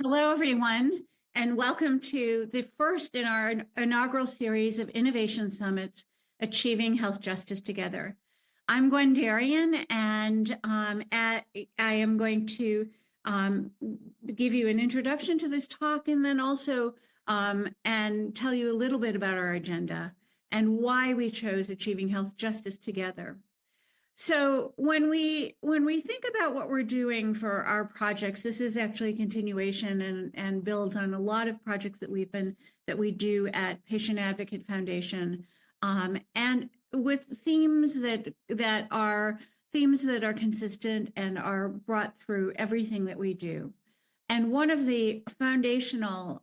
Hello, everyone, and welcome to the first in our inaugural series of Innovation Summits, Achieving Health Justice Together. I'm Gwen Darien, and I am going to give you an introduction to this talk and then also and tell you a little bit about our agenda and why we chose Achieving Health Justice Together. So when we think about what we're doing for our projects, this is actually a continuation and builds on a lot of projects that we do at Patient Advocate Foundation, and with themes that are consistent and are brought through everything that we do. And one of the foundational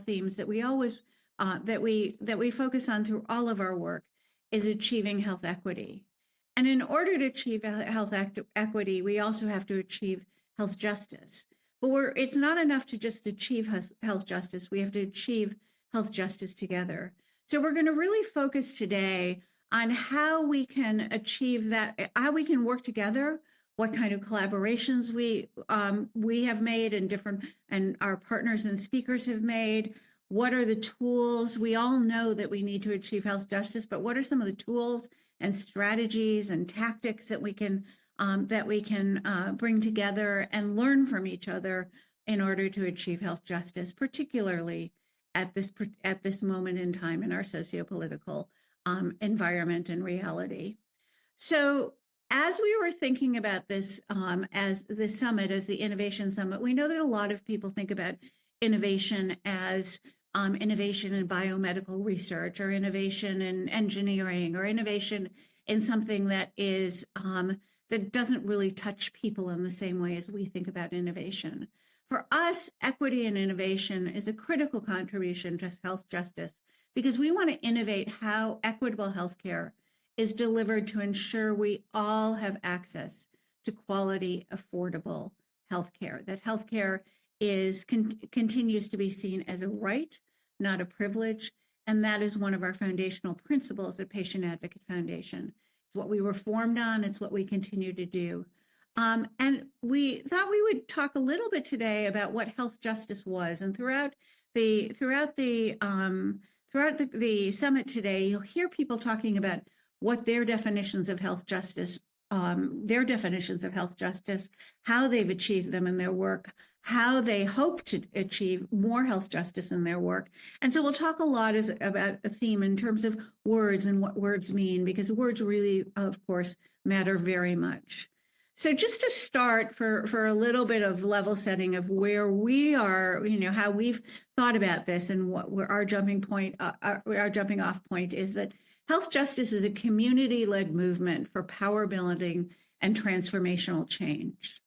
themes that we always that we focus on through all of our work is achieving health equity. And in order to achieve health equity, we also have to achieve health justice. But it's not enough to just achieve health justice. We have to achieve health justice together. So we're going to really focus today on how we can achieve that, how we can work together, what kind of collaborations we have made and our partners and speakers have made. What are the tools? We all know that we need to achieve health justice, but what are some of the tools and strategies and tactics that we can bring together and learn from each other in order to achieve health justice, particularly at this moment in time in our sociopolitical environment and reality. So as we were thinking about this as the summit, as the Innovation Summit, we know that a lot of people think about innovation as innovation in biomedical research or innovation in engineering or innovation in something that that doesn't really touch people in the same way as we think about innovation. For us, equity and innovation is a critical contribution to health justice because we want to innovate how equitable healthcare is delivered to ensure we all have access to quality, affordable healthcare, that healthcare continues to be seen as a right, not a privilege. And that is one of our foundational principles at Patient Advocate Foundation. It's what we were formed on. It's what we continue to do. And we thought we would talk a little bit today about what health justice was. And throughout the summit today, you'll hear people talking about what their definitions of health justice, how they've achieved them in their work, how they hope to achieve more health justice in their work. And so we'll talk a lot about a theme in terms of words and what words mean, because words really, of course, matter very much. So just to start for a little bit of level setting of where we are, how we've thought about this and what our jumping off point is that health justice is a community-led movement for power building and transformational change.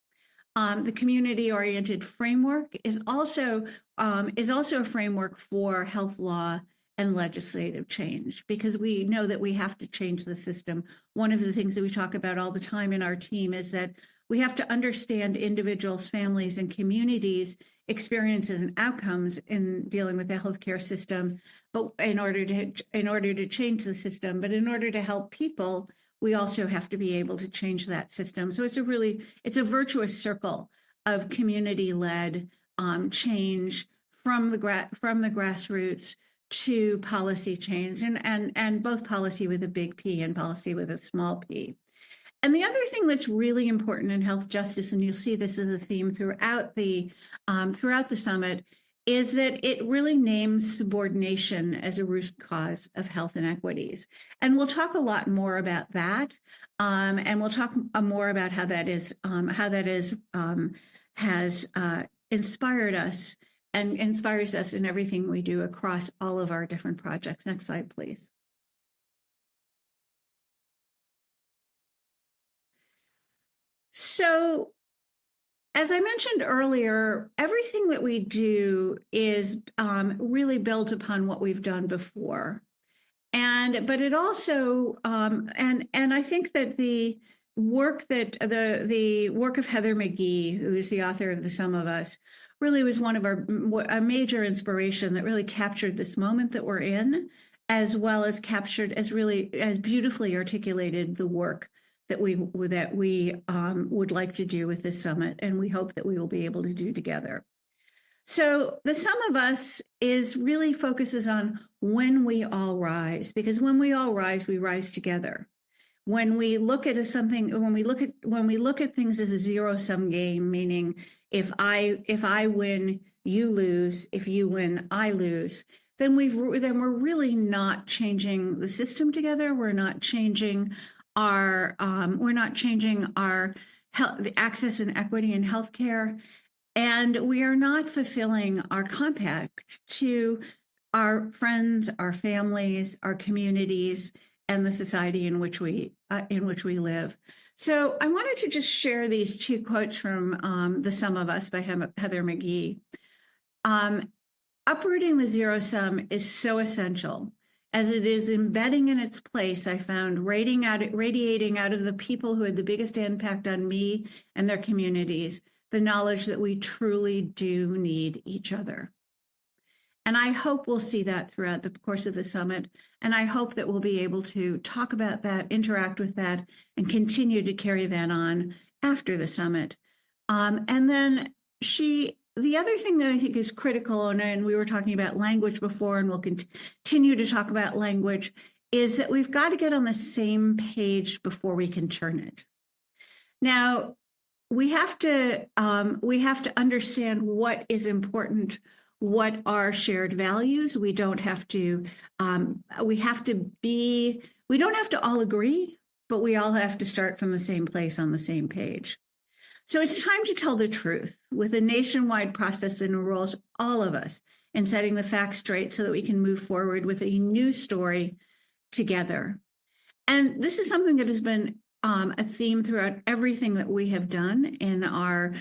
The community-oriented framework is also a framework for health law and legislative change, because we know that we have to change the system. One of the things that we talk about all the time in our team is that we have to understand individuals, families, and communities' experiences and outcomes in dealing with the healthcare system, but in order to change the system, but in order to help people, we also have to be able to change that system. So it's a virtuous circle of community-led change from the grassroots to policy change, and both policy with a big P and policy with a small p. And the other thing that's really important in health justice, and you'll see this as a theme throughout the summit, is that it really names subordination as a root cause of health inequities. And we'll talk a lot more about that, and we'll talk more about how that has inspired us and inspires us in everything we do across all of our different projects. Next slide, please. So, as I mentioned earlier, everything that we do is really built upon what we've done before. But it also, and I think that the work of Heather McGee, who is the author of The Sum of Us, really was a major inspiration that really captured this moment that we're in, as well as as beautifully articulated the work that we would like to do with this summit, and we hope that we will be able to do together. So the sum of us is really focuses on when we all rise, because when we all rise, we rise together. When we look at when we look at things as a zero-sum game, meaning if I win, you lose. If you win, I lose. Then we're really not changing the system together. We're not changing our health, access and equity in healthcare, and we are not fulfilling our compact to our friends, our families, our communities, and the society in which we live. So I wanted to just share these two quotes from The Sum of Us by Heather McGhee. Uprooting the zero sum is so essential, as it is embedding in its place, I found, radiating out of the people who had the biggest impact on me and their communities, the knowledge that we truly do need each other. And I hope we'll see that throughout the course of the summit. And I hope that we'll be able to talk about that, interact with that, and continue to carry that on after the summit. And then the other thing that I think is critical, and we were talking about language before, and we'll continue to talk about language, is that we've got to get on the same page before we can turn it. Now, we have to understand what is important, what are shared values. We don't have to all agree, but we all have to start from the same place on the same page. So it's time to tell the truth with a nationwide process that enrolls all of us in setting the facts straight so that we can move forward with a new story together. And this is something that has been a theme throughout everything that we have done in our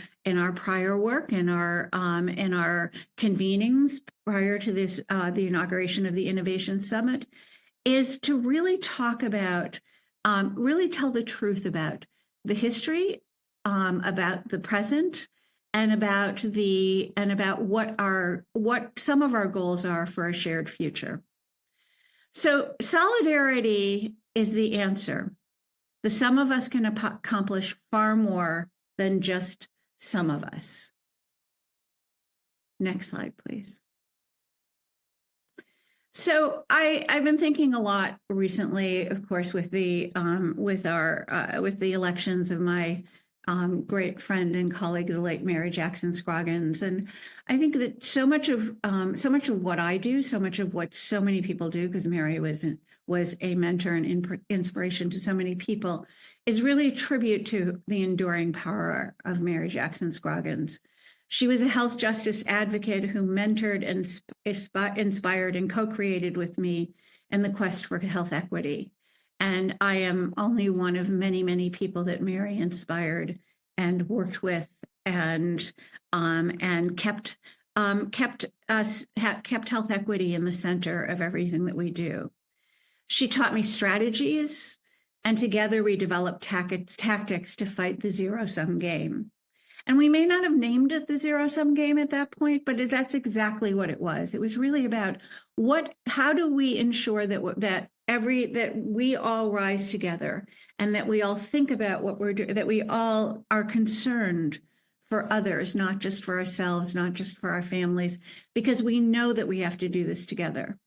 prior work, in our convenings prior to this, the inauguration of the Innovation Summit, is to really talk about, really tell the truth about the history, about the present, and about what some of our goals are for a shared future. So solidarity is the answer. The sum of us can accomplish far more than just some of us. Next slide, please. So I've been thinking a lot recently, of course, with the elections of my great friend and colleague, the late Mary Jackson Scroggins, and I think that so much of what I do, so much of what so many people do, because Mary was a mentor and inspiration to so many people, is really a tribute to the enduring power of Mary Jackson Scroggins. She was a health justice advocate who mentored and inspired and co-created with me in the quest for health equity. And I am only one of many, many people that Mary inspired and worked with, and kept health equity in the center of everything that we do. She taught me strategies, and together we developed tactics to fight the zero-sum game. And we may not have named it the zero-sum game at that point, but that's exactly what it was. It was really about how do we ensure that we all rise together, and that we all think about what we're doing, that we all are concerned for others, not just for ourselves, not just for our families, because we know that we have to do this together.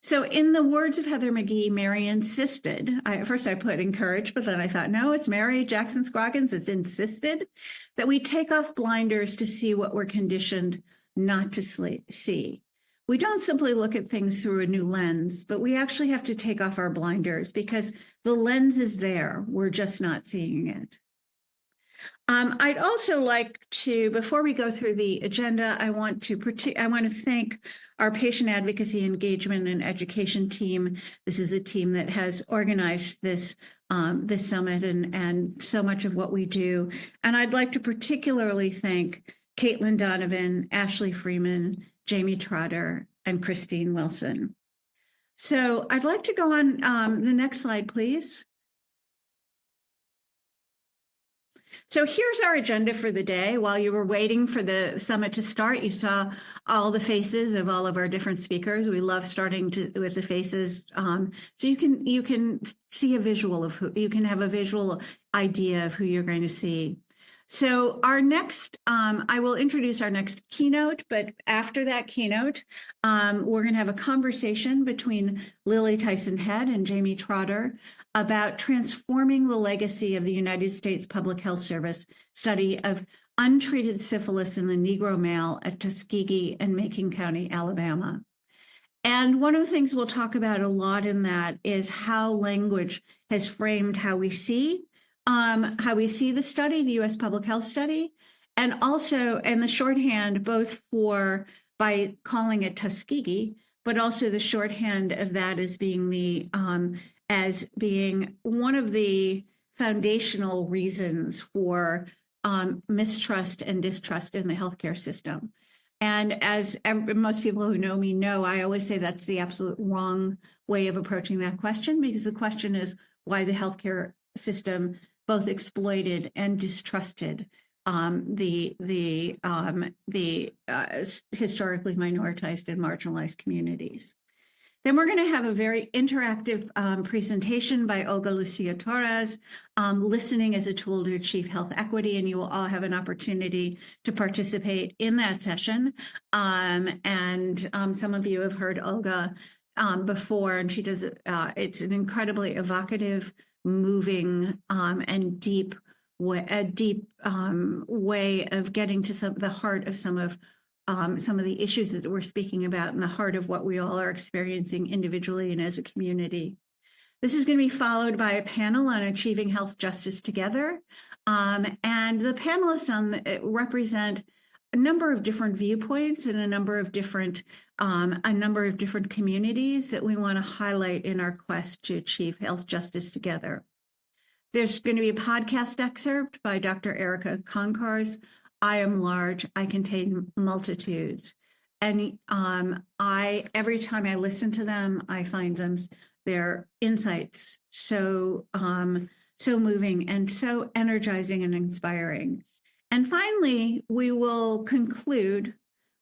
So in the words of Heather McGhee, Mary insisted, at first I put encourage, but then I thought, no, it's Mary Jackson Scroggins, it's insisted that we take off blinders to see what we're conditioned not to see. We don't simply look at things through a new lens, but we actually have to take off our blinders because the lens is there. We're just not seeing it. I'd also like to, before we go through the agenda, I want to thank our patient advocacy engagement and education team. This is a team that has organized this summit and so much of what we do. And I'd like to particularly thank Caitlin Donovan, Ashley Freeman, Jamie Trotter, and Christine Wilson. So I'd like to go on the next slide, please. So here's our agenda for the day. While you were waiting for the summit to start, you saw all the faces of all of our different speakers. We love starting with the faces, so you can see a visual of who you can have a visual idea of who you're going to see. So our next, I will introduce our next keynote, but after that keynote, we're going to have a conversation between Lily Tyson Head and Jamie Trotter about transforming the legacy of the United States Public Health Service study of untreated syphilis in the Negro male at Tuskegee and Macon County, Alabama. And one of the things we'll talk about a lot in that is how language has framed how we see the study, the U.S. Public Health Study, and also, and the shorthand, both by calling it Tuskegee, but also the shorthand of that as being one of the foundational reasons for mistrust and distrust in the healthcare system. And as most people who know me know, I always say that's the absolute wrong way of approaching that question, because the question is why the healthcare system both exploited and distrusted the historically minoritized and marginalized communities. Then we're going to have a very interactive presentation by Olga Lucia Torres, Listening as a Tool to Achieve Health Equity, and you will all have an opportunity to participate in that session. And some of you have heard Olga before, and she does, it's an incredibly evocative, moving, and deep way of getting to the heart of some of the issues that we're speaking about in the heart of what we all are experiencing individually and as a community. This is going to be followed by a panel on achieving health justice together. And the panelists represent a number of different viewpoints and a number of different communities that we want to highlight in our quest to achieve health justice together. There's going to be a podcast excerpt by Dr. Erica Konkars, I Am Large, I Contain Multitudes. And every time I listen to them, I find their insights so moving and so energizing and inspiring. And finally, we will conclude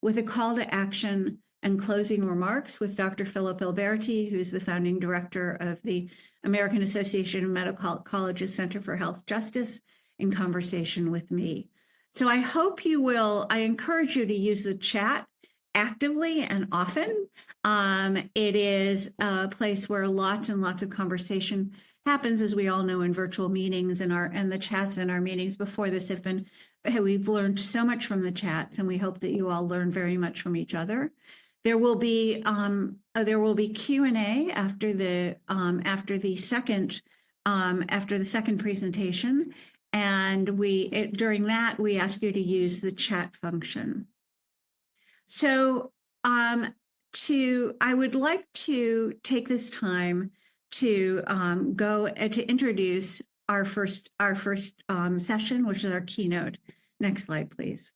with a call to action and closing remarks with Dr. Philip Alberti, who's the founding director of the American Association of Medical Colleges Center for Health Justice, in conversation with me. So I encourage you to use the chat actively and often. It is a place where lots and lots of conversation happens, as we all know, in virtual meetings, and the chats in our meetings before this we've learned so much from the chats, and we hope that you all learn very much from each other. There will be Q&A after the second presentation, and during that we ask you to use the chat function. So I would like to take this time to introduce our first session, which is our keynote. Next slide, please.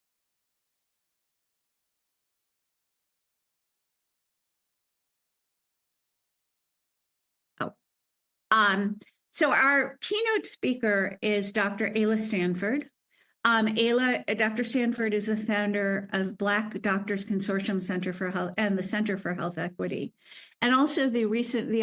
So our keynote speaker is Dr. Ayla Stanford. Dr. Stanford is the founder of Black Doctors Consortium Center for Health and the Center for Health Equity, and also the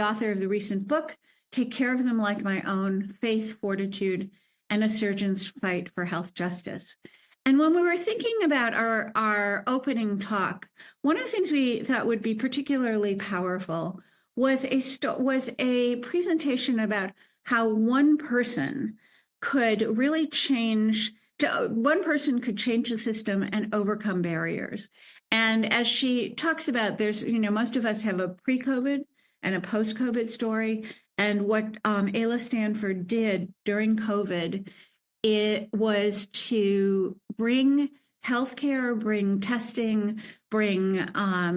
author of the recent book, Take Care of Them Like My Own, Faith, Fortitude, and a Surgeon's Fight for Health Justice. And when we were thinking about our opening talk, one of the things we thought would be particularly powerful was a presentation about how one person could change the system and overcome barriers. And as she talks about, most of us have a pre-COVID and a post-COVID story. And what Ayla Stanford did during COVID, it was to bring healthcare, bring testing, bring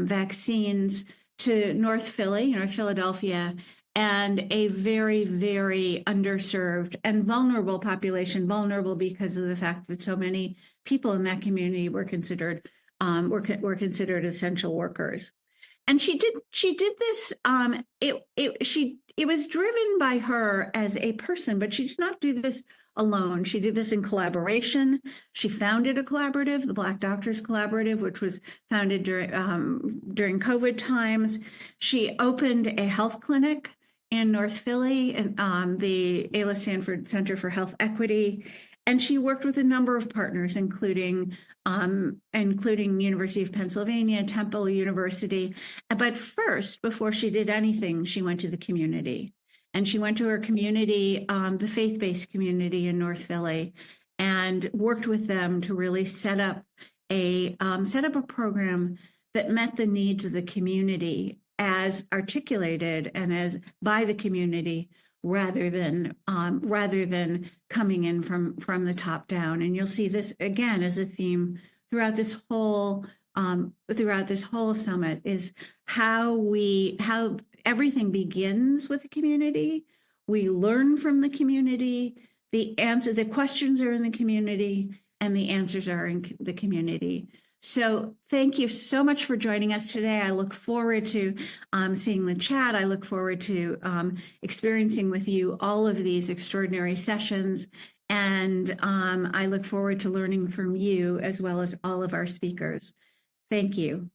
vaccines to North Philadelphia, and a very, very underserved and vulnerable population, vulnerable because of the fact that so many people in that community were considered essential workers. And she did this. it was driven by her as a person, but she did not do this alone. She did this in collaboration. She founded a collaborative, the Black Doctors Collaborative, which was founded during COVID times. She opened a health clinic in North Philly, and the Ayla Stanford Center for Health Equity. And she worked with a number of partners, including University of Pennsylvania, Temple University. But first, before she did anything, she went to the community. And she went to her community, the faith-based community in North Philly, and worked with them to really set up a program that met the needs of the community as articulated and as by the community, rather than coming in from the top down. And you'll see this again as a theme throughout this whole summit, is how everything begins with the community. We learn from the community. The questions are in the community, and the answers are in the community. So thank you so much for joining us today. I look forward to seeing the chat. I look forward to experiencing with you all of these extraordinary sessions. And I look forward to learning from you as well as all of our speakers. Thank you.